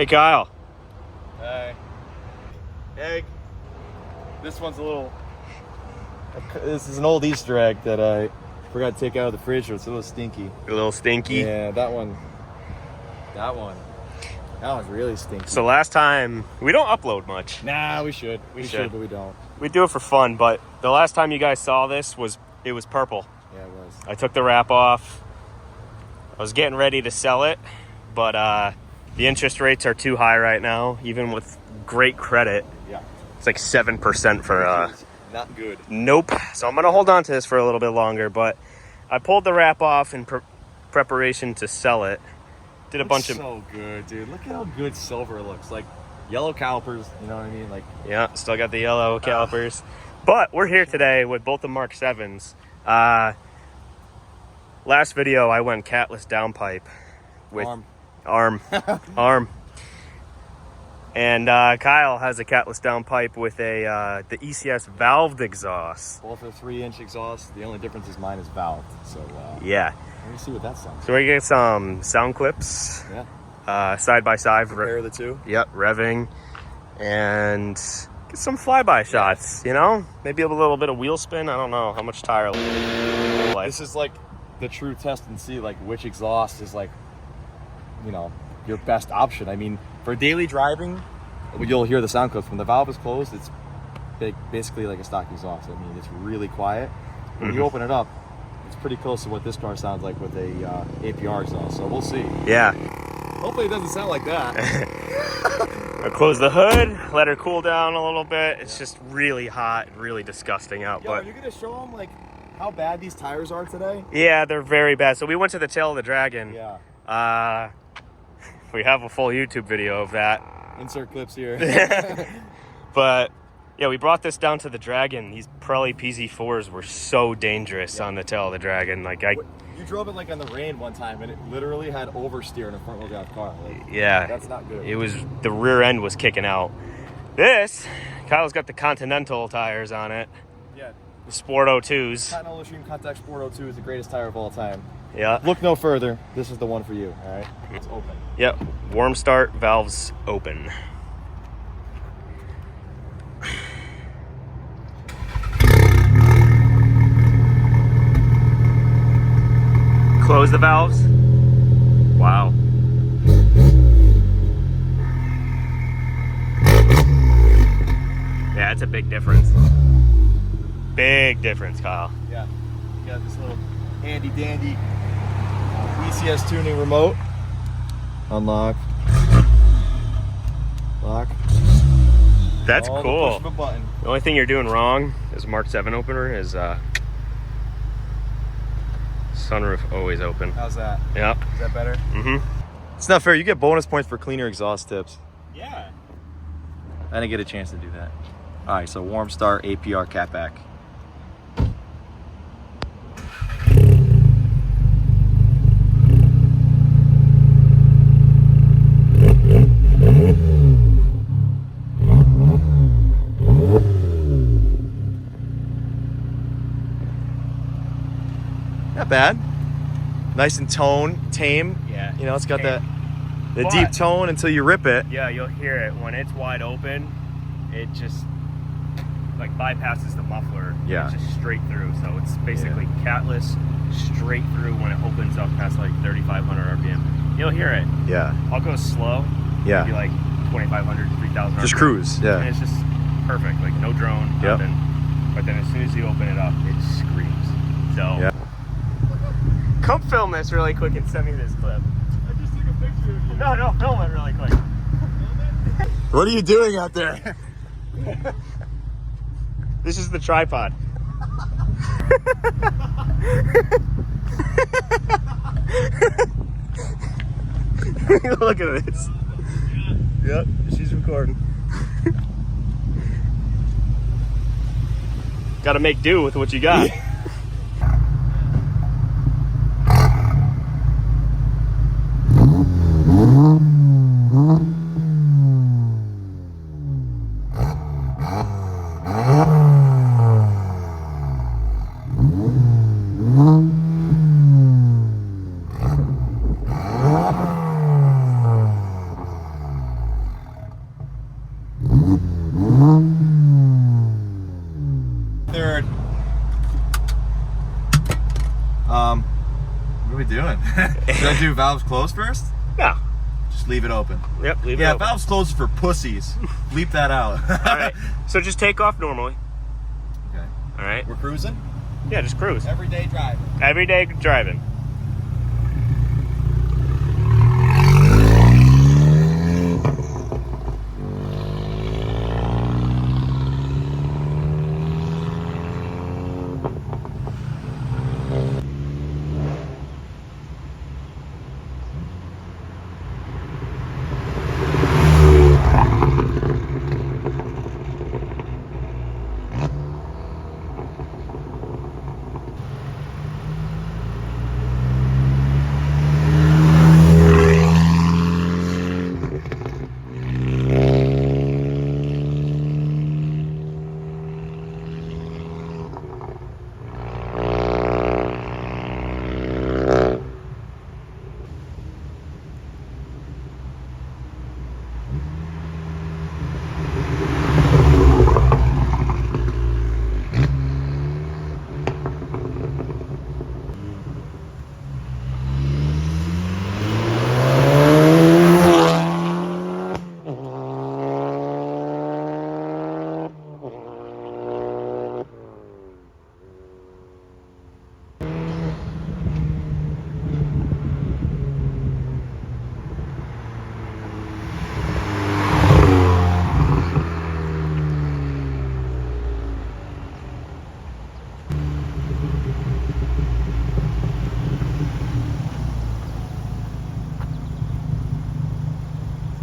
Hey, Kyle. Hey. Egg. This one's a little... This is an old Easter egg that I forgot to take out of the fridge, so it's a little stinky. A little stinky? Yeah, that one. That one's really stinky. So last time, we don't upload much. Nah, we should. We should, but we don't. We do it for fun, but the last time you guys saw this it was purple. Yeah, it was. I took the wrap off. I was getting ready to sell it, but the interest rates are too high right now, even with great credit. Yeah. It's like 7% for... Not good. Nope. So I'm going to hold on to this for a little bit longer, but I pulled the wrap off in preparation to sell it. Did a bunch of... So good, dude. Look at how good silver looks. Like yellow calipers, you know what I mean? Like, yeah, still got the yellow calipers. But we're here today with both the Mark 7's. Last video, I went catless downpipe with arm. And Kyle has a catless downpipe with the ECS valved exhaust. Both are 3-inch exhausts. The only difference is mine is valved. So yeah. Let me see what that sounds like. So we get some sound clips. Yeah. Side by side. Compare the two. Yep, revving, and get some flyby shots. You know, maybe a little bit of wheel spin. I don't know how much tire. This is like the true test and see like which exhaust is like, you know, your best option. I mean, for daily driving, you'll hear the sound clips. When the valve is closed, it's basically like a stock exhaust. I mean, it's really quiet. When you open it up, it's pretty close to what this car sounds like with a APR exhaust. So we'll see. Yeah. Hopefully it doesn't sound like that. I'll close the hood, let her cool down a little bit. It's just really hot, really disgusting out. Yo, but are you gonna show them like how bad these tires are today? Yeah, they're very bad. So we went to the Tail of the Dragon. Yeah. We have a full YouTube video of that. Insert clips here. But yeah, we brought this down to the Dragon. These Pirelli PZ4s were so dangerous on the Tail of the Dragon. Like you drove it like on the rain one time, and it literally had oversteer in a front-wheel drive car. Like, yeah, that's not good. It was, the rear end was kicking out. This, Kyle's got the Continental tires on it. Yeah. The Sport 02s. Continental Extreme Contact Sport 02 is the greatest tire of all time. Yeah. Look no further. This is the one for you. All right. It's open. Yep. Warm start, valves open. Close the valves. Wow. Yeah, it's a big difference. Big difference, Kyle. Yeah. You got this little handy dandy ECS tuning remote. Unlock. Lock. That's all cool. The push of a button. The only thing you're doing wrong is Mark 7 opener is sunroof always open. How's that? Yep. Is that better? Mm-hmm. It's not fair. You get bonus points for cleaner exhaust tips. Yeah. I didn't get a chance to do that. All right, so warm start, APR catback. Not bad. Nice and tame. Yeah. You know, it's got Tame. the deep tone until you rip it. Yeah, you'll hear it when it's wide open. It just like bypasses the muffler. Yeah. It's just straight through. So it's basically catless straight through when it opens up past like 3,500 RPM. You'll hear it. Yeah. I'll go slow. Yeah. Maybe like 2,500, 3,000 RPM. Just cruise. Yeah. And it's just perfect. Like no drone, nothing. But then as soon as you open it up, it screams. So yeah. Come film this really quick and send me this clip. I just took a picture of you. No, film it really quick. What are you doing out there? This is the tripod. Look at this. Yep, she's recording. Gotta make do with what you got. we doing? Should I do valves closed first? Yeah. Just leave it open. Yep, leave it Yeah, open. valves closed is for pussies. Bleep that out. All right. So just take off normally. Okay. All right. We're cruising? Yeah, just cruise. Everyday driving. Everyday driving.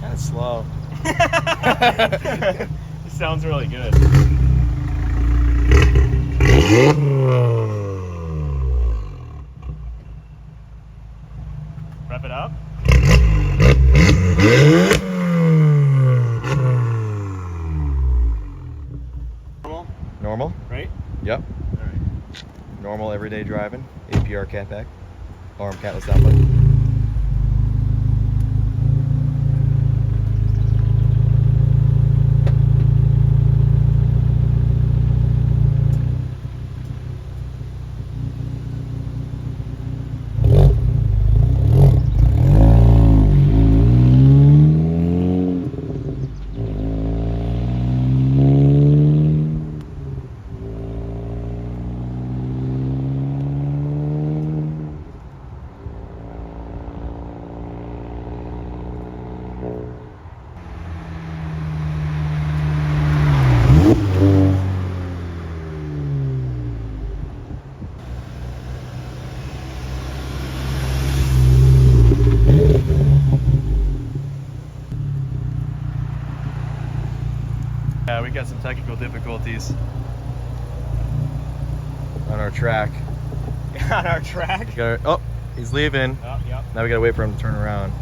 Kind of slow. It sounds really good. Wrap it up. Normal. Normal? Right? Yep. All right. Normal everyday driving. APR catback. Arm catless downpipe. Yeah, we got some technical difficulties on our track. On our track. Oh, he's leaving. Oh, yep. Now we gotta wait for him to turn around.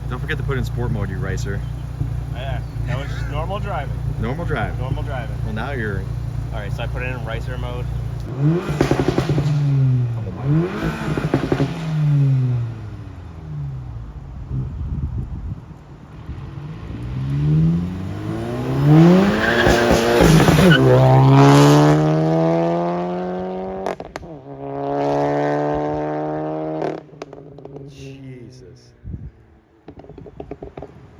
Don't forget to put in sport mode, you racer. Yeah, that was just normal driving. Normal drive. Normal driving. Well, now you're. All right, so I put it in racer mode. Jesus.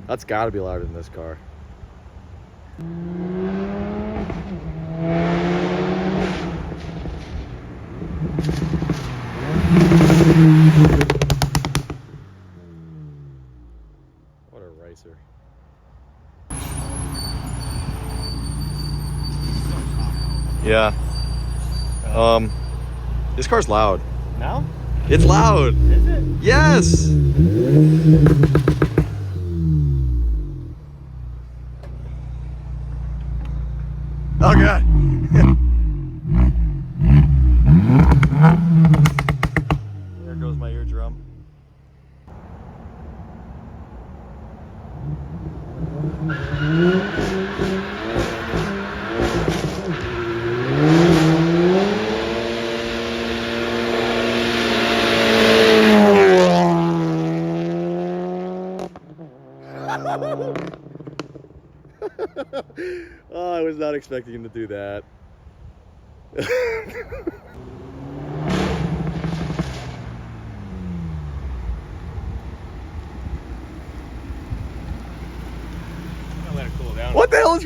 That's gotta be louder than this car. What a racer. Yeah. This car's loud. No? It's loud. Is it? Yes. Oh God. There goes my eardrum. Oh, I was not expecting him to do that.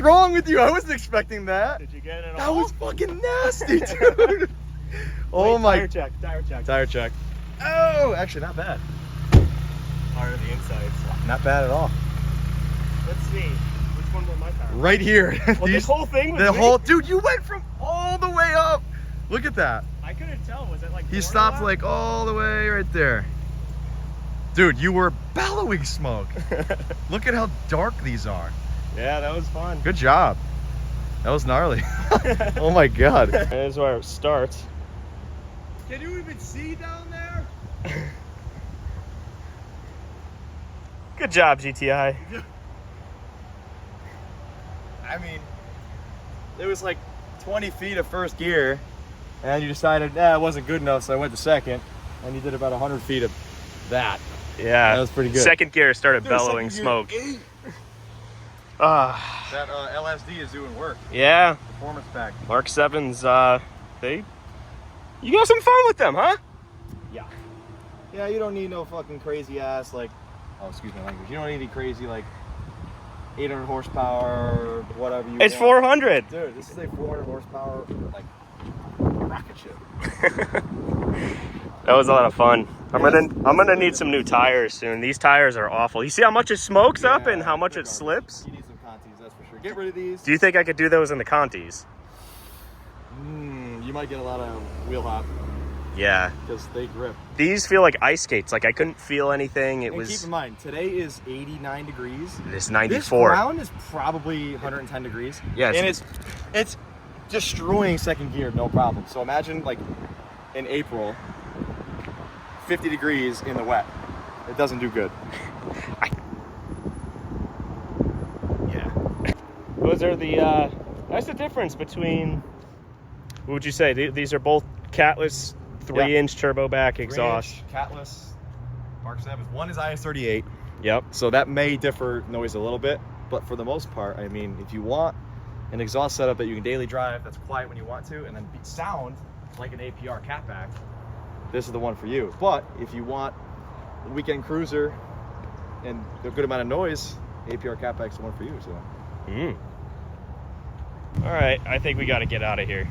wrong with you? I wasn't expecting that. Did you get it That all? was fucking nasty, dude. Oh Wait, my. Tire check, tire check. Tire check. Oh, actually not bad. Part of the insides. Not bad at all. Let's see. Which one was my tire? Right here. Well, this whole thing was The me? whole, dude, you went from all the way up. Look at that. I couldn't tell. Was it like He stopped like all the way right there. Dude, you were bellowing smoke. Look at how dark these are. Yeah, that was fun. Good job. That was gnarly. Oh my God. That's where it starts. Can you even see down there? Good job, GTI. I mean, it was like 20 feet of first gear, and you decided, it wasn't good enough, so I went to second, and you did about 100 feet of that. Yeah, That was pretty good. Second gear started Dude, bellowing second gear, smoke. Ah, That LSD is doing work. yeah. Performance pack. MK7’s, you got some fun with them, huh? Yeah. Yeah, you don't need no fucking crazy ass, like, oh, excuse my language. You don't need any crazy, like, 800 horsepower, whatever you It's want. 400. Dude, this is a 400 horsepower, like, rocket ship. That was a lot of fun. I'm gonna need some new tires soon. These tires are awful. You see how much it smokes up and how much they're it garbage. slips? You need some Contis, that's for sure. Get rid of these. Do you think I could do those in the Contis? You might get a lot of wheel hop Yeah. because they grip. These feel like ice skates. Like I couldn't feel anything. It And was. keep in mind, today is 89 degrees. This This 94. ground is probably 110 degrees. Yeah, and it's destroying second gear, no problem. So imagine like in April, 50 degrees in the wet. It doesn't do good. Yeah. Those are the. That's the difference between. What would you say? These are both catless 3-inch turbo back exhaust. Catless, Mark 7. One is IS38. Yep. So that may differ noise a little bit, but for the most part, I mean, if you want an exhaust setup that you can daily drive, that's quiet when you want to, and then sound like an APR catback, this is the one for you. But if you want a weekend cruiser and a good amount of noise, APR catback's the one for you. So. All right, I think we got to get out of here.